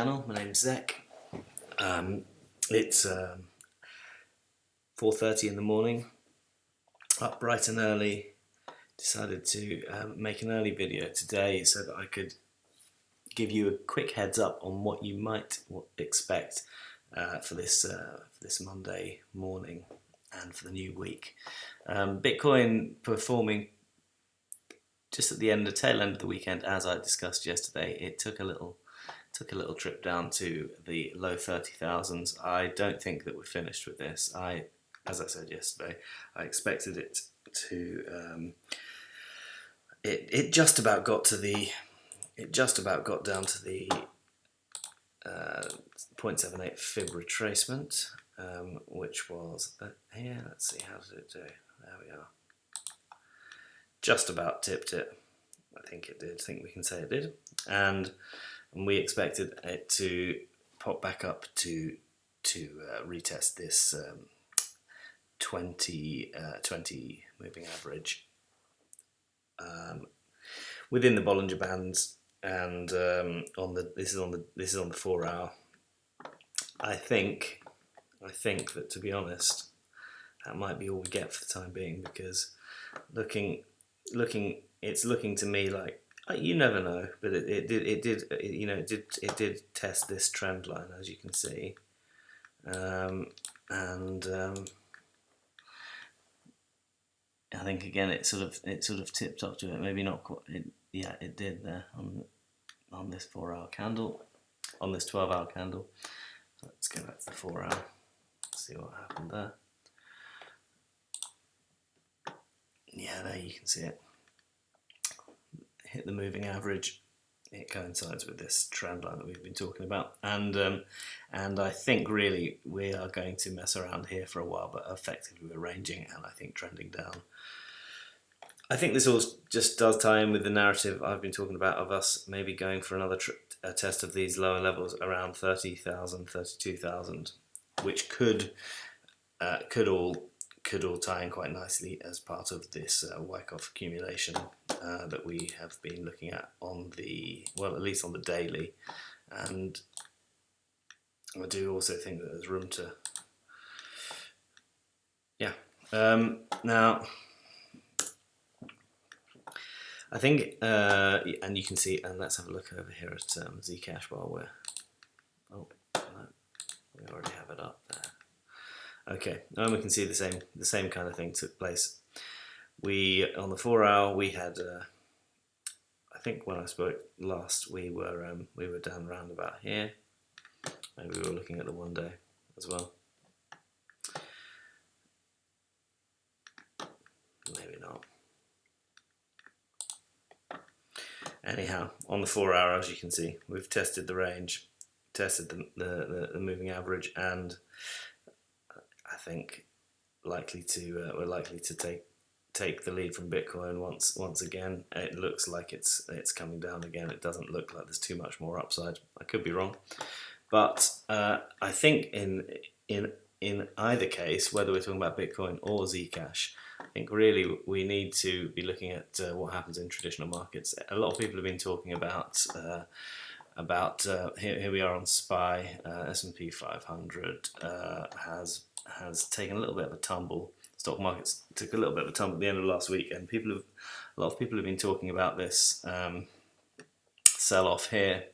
Channel. My name's Zach. It's 4:30 in the morning, up bright and early. Decided to make an early video today so that I could give you a quick heads up on what you might expect for this Monday morning and for the new week. Bitcoin performing just at the tail end of the weekend, as I discussed yesterday. It took a little trip down to the low 30,000s. I don't think that we're finished with this. As I said yesterday, I expected it to. It just about got down to the 0.78 fib retracement, which was here. Let's see, how did it do? There we are. Just about tipped it. I think it did. I think we can say it did, and we expected it to pop back up to retest this 20 moving average within the Bollinger Bands, and this is on the 4 hour. I think that, to be honest, that might be all we get for the time being, because it's looking to me like, you never know, but it did test this trend line, as you can see, and I think again it sort of tipped up to it. Maybe not quite. It did there on this 4 hour candle, on this 12 hour candle. So let's go back to the 4 hour. See what happened there. Yeah, there you can see it. Hit the moving average. It coincides with this trend line that we've been talking about, and I think really we are going to mess around here for a while, but effectively we're ranging and I think trending down. I think this all just does tie in with the narrative I've been talking about of us maybe going for another test of these lower levels around 30,000, 32,000, which could all tie in quite nicely as part of this Wyckoff accumulation that we have been looking at on at least on the daily, and I do also think that there's room to, now I think, and you can see, and let's have a look over here at ZCash while we're, oh no, we already have it up there. Okay, and we can see the same kind of thing took place. On the 4 hour we had, I think when I spoke last, we were down around about here. Maybe we were looking at the 1 day as well. Maybe not. Anyhow, on the 4 hour, as you can see, we've tested the range, tested the moving average, and I think we're likely to take the lead from Bitcoin once again. It looks like it's coming down again. It doesn't look like there's too much more upside. I could be wrong, but I think in either case, whether we're talking about Bitcoin or Zcash, I think really we need to be looking at what happens in traditional markets. A lot of people have been talking about here we are on SPY. S&P 500 has taken a little bit of a tumble. Stock markets took a little bit of a tumble at the end of last week, and a lot of people have been talking about this sell-off here.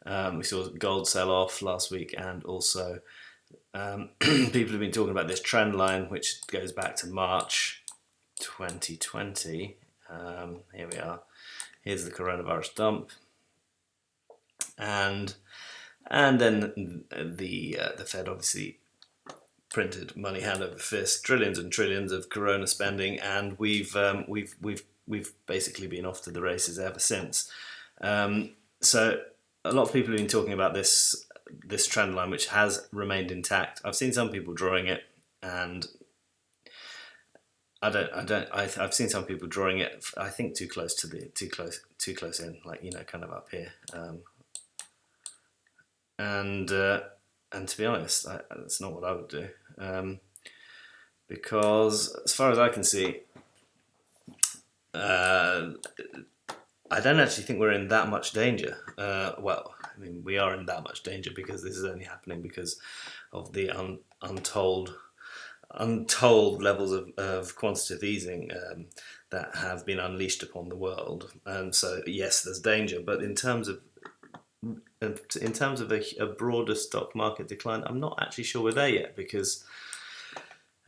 We saw gold sell-off last week, and also people have been talking about this trend line, which goes back to March 2020. Here we are. Here's the coronavirus dump, and then the Fed obviously printed money hand over fist, trillions and trillions of corona spending, and we've basically been off to the races ever since. So a lot of people have been talking about this trend line, which has remained intact. I've seen some people drawing it, and I've seen some people drawing it, I think too close in, like, kind of up here. And to be honest, that's not what I would do, because as far as I can see, I don't actually think we're in that much danger. Well, I mean, we are in that much danger because this is only happening because of the untold levels of quantitative easing that have been unleashed upon the world. And so, yes, there's danger, but in terms of a broader stock market decline, I'm not actually sure we're there yet, because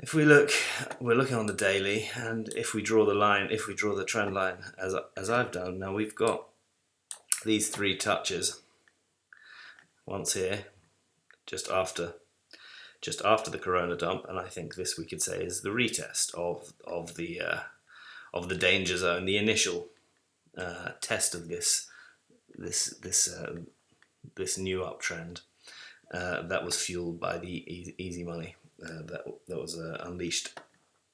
if we look, we're looking on the daily, and if we draw the line, if we draw the trend line as I've done, now we've got these three touches. Once here, just after the corona dump, and I think this we could say is the retest of the danger zone, the initial test of this new uptrend that was fueled by the easy money that was unleashed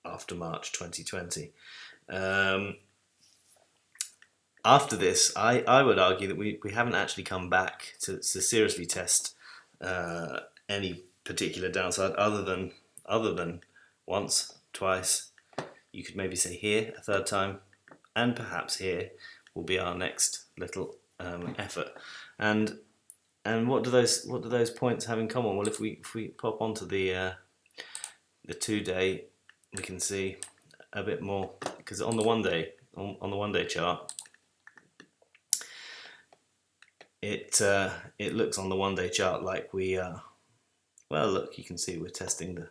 after March 2020. After this, I would argue that we haven't actually come back to seriously test any particular downside other than once, twice. You could maybe say here a third time, and perhaps here will be our next little effort. And what do those points have in common? Well, if we pop onto the 2-day, we can see a bit more, because on the 1-day chart, it looks on the 1-day chart like we well, look, you can see we're testing the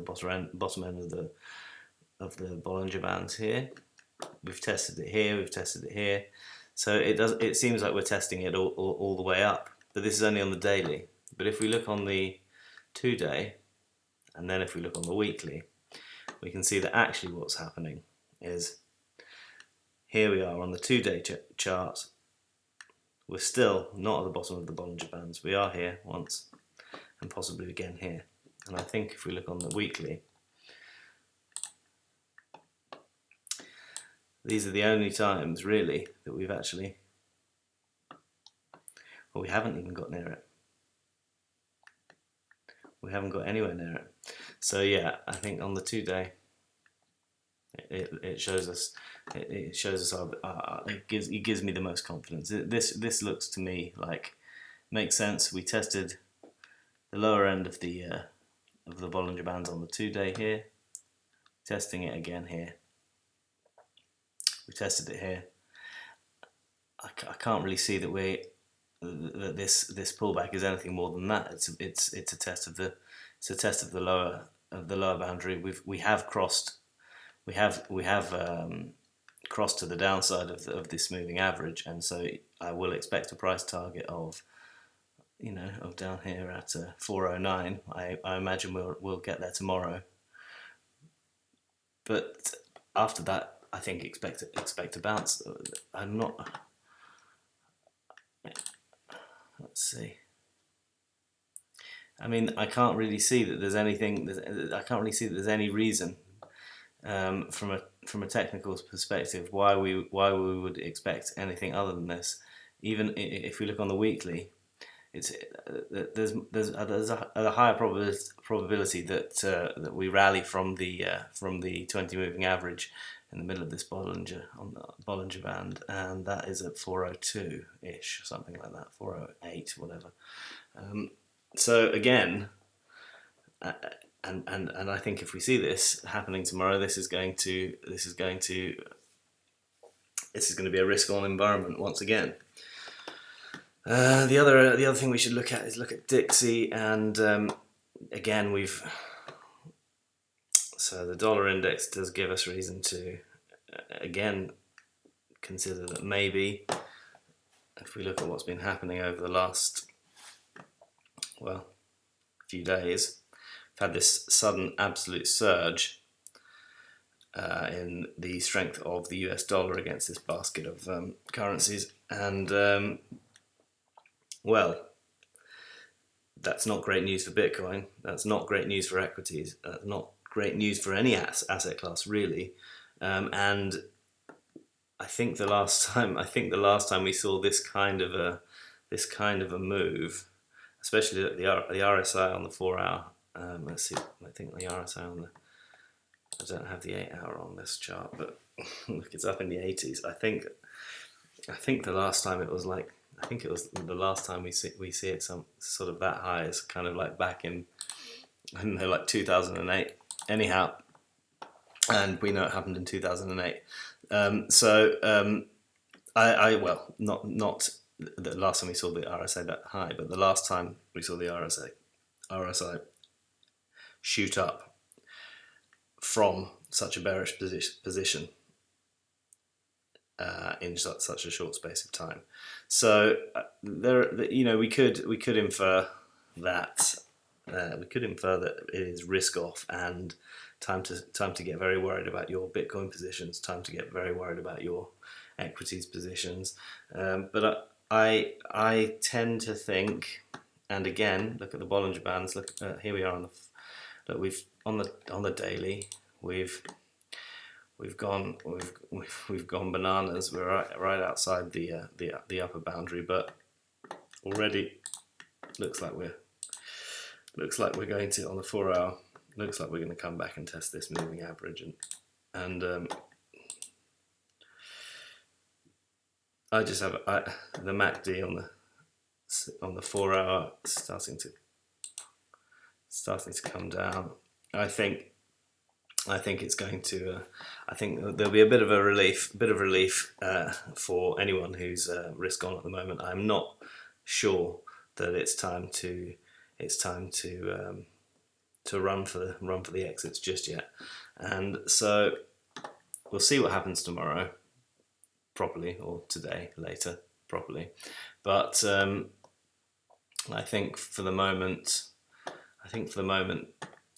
bottom end of the Bollinger Bands here. We've tested it here, we've tested it here. So it seems like we're testing it all the way up, but this is only on the daily. But if we look on the 2-day, and then if we look on the weekly, we can see that actually what's happening is, here we are on the 2-day chart. We're still not at the bottom of the Bollinger Bands. We are here once, and possibly again here. And I think if we look on the weekly, these are the only times really that we've actually, well, we haven't even got near it. We haven't got anywhere near it. So yeah, I think on the 2-day, it shows us. It shows us it gives me the most confidence. This looks to me like makes sense. We tested the lower end of the Bollinger Bands on the 2-day here. Testing it again here. We tested it here. I can't really see that this pullback is anything more than that. It's a test of the lower boundary. We have crossed to the downside of this moving average, and so I will expect a price target of down here at 409. I imagine we'll get there tomorrow, but after that, I think expect a bounce. I'm not. Let's see. I mean, I can't really see that there's anything. I can't really see that there's any reason from a technical perspective why we would expect anything other than this. Even if we look on the weekly, there's a higher probability that we rally from the 20 moving average in the middle of this Bollinger Band, and that is at 402 ish, something like that, 408, whatever. So again, and I think if we see this happening tomorrow, this is going to be a risk-on environment once again. The other thing we should look at DXY, and again so the dollar index does give us reason to again consider that maybe if we look at what's been happening over the last few days, we've had this sudden absolute surge in the strength of the US dollar against this basket of currencies, and that's not great news for Bitcoin. That's not great news for equities. That's not great news for any asset class really. And I think the last time we saw this kind of a move, especially at the RSI on the 4-hour. Let's see. I think the RSI on the. I don't have the 8-hour on this chart, but look, it's up in the 80s. I think the last time it was like I think it was the last time we see it some sort of that high is kind of like back in, I don't know, like 2008. Anyhow, and we know it happened in 2008. Well, not the last time we saw the RSI that high, but the last time we saw the RSI shoot up from such a bearish position in such a short space of time. So we could infer that it is risk off and time to get very worried about your Bitcoin positions, time to get very worried about your equities positions. But I tend to think, and again, look at the Bollinger Bands. Look, here we are on the daily. We've gone bananas. We're right outside the upper boundary, but already looks like we're going to, on the 4 hour. Looks like we're going to come back and test this moving average, and I just have the MACD on the 4 hour starting to come down. I think it's going to. I think there'll be a bit of relief for anyone who's risk on at the moment. I'm not sure that it's time to run for the exits just yet, and so we'll see what happens tomorrow properly, or today later properly. But I think for the moment,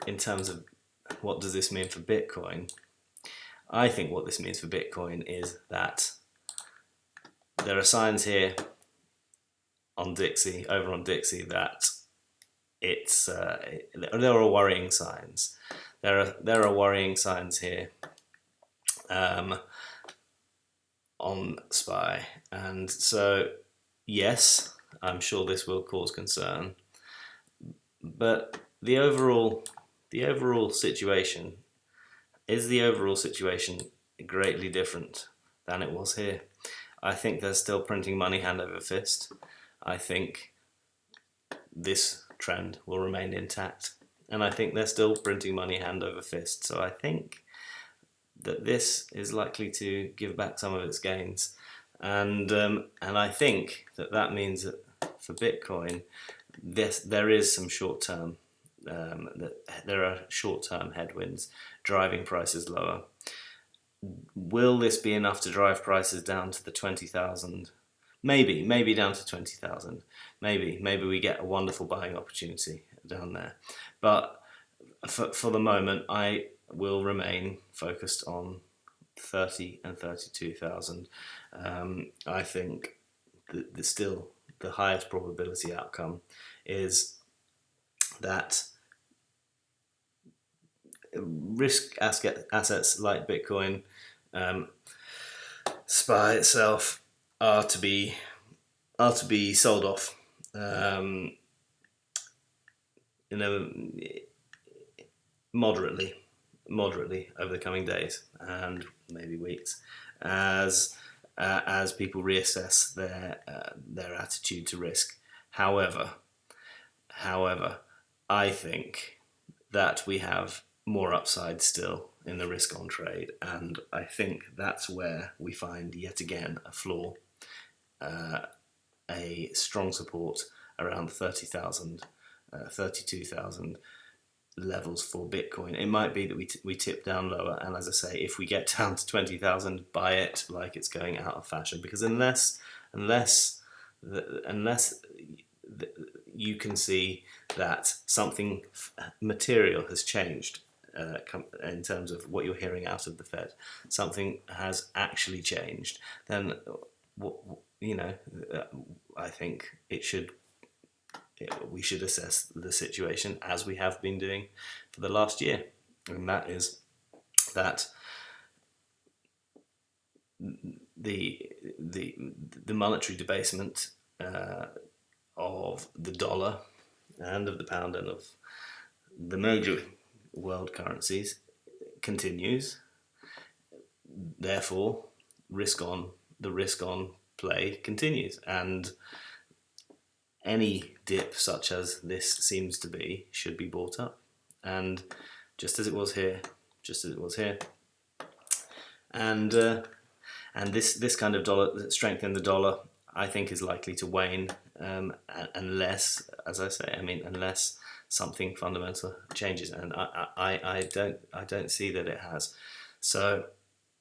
in terms of what does this mean for Bitcoin, I think what this means for Bitcoin is that there are signs here on Dixie, over on Dixie, that it's there are worrying signs. There are worrying signs here on SPY, and so yes, I'm sure this will cause concern. But the overall situation greatly different than it was here. I think they're still printing money hand over fist. I think this trend will remain intact, and I think they're still printing money hand over fist. So I think that this is likely to give back some of its gains, and I think that means that for Bitcoin, there is some short-term there are short-term headwinds driving prices lower. Will this be enough to drive prices down to the 20,000? Maybe down to 20,000. Maybe we get a wonderful buying opportunity down there. But for the moment, I will remain focused on 30 and 32,000. I think still the highest probability outcome is that risk assets like Bitcoin, SPY itself, are to be sold off. Moderately over the coming days and maybe weeks, as people reassess their attitude to risk. However, I think that we have more upside still in the risk on trade, and I think that's where we find yet again a floor, a strong support around 30,000, 32,000 levels for Bitcoin. It might be that we tip down lower, and as I say, if we get down to 20,000, buy it like it's going out of fashion, because unless you can see that something material has changed in terms of what you're hearing out of the Fed, something has actually changed, then I think we should assess the situation as we have been doing for the last year, and that is that the monetary debasement of the dollar and of the pound and of the major world currencies continues. Therefore, the risk on play continues, and any dip such as this seems to be should be bought up, and just as it was here, and this kind of dollar strength in the dollar, I think, is likely to wane, unless, as I say, unless something fundamental changes, and I don't see that it has. So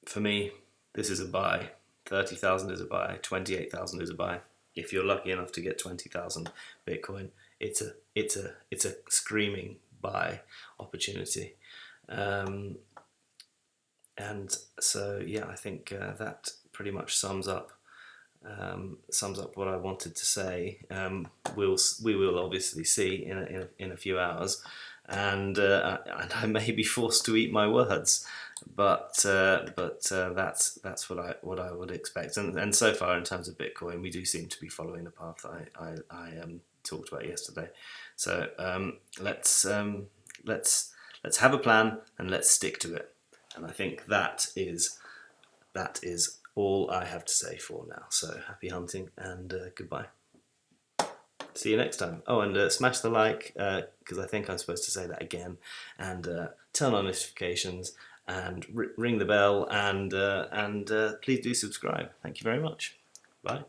for me, this is a buy. 30,000 is a buy. 28,000 is a buy. If you're lucky enough to get 20,000 Bitcoin, it's a screaming buy opportunity. And so yeah, I think that pretty much sums up what I wanted to say. We will obviously see in a few hours, and I may be forced to eat my words, but that's what I would expect. And so far, in terms of Bitcoin, we do seem to be following the path I talked about yesterday. So let's have a plan and let's stick to it. And I think that is all I have to say for now. So happy hunting and goodbye. See you next time. Oh, and smash the like, because I think I'm supposed to say that again, and turn on notifications and ring the bell, and please do subscribe. Thank you very much. Bye.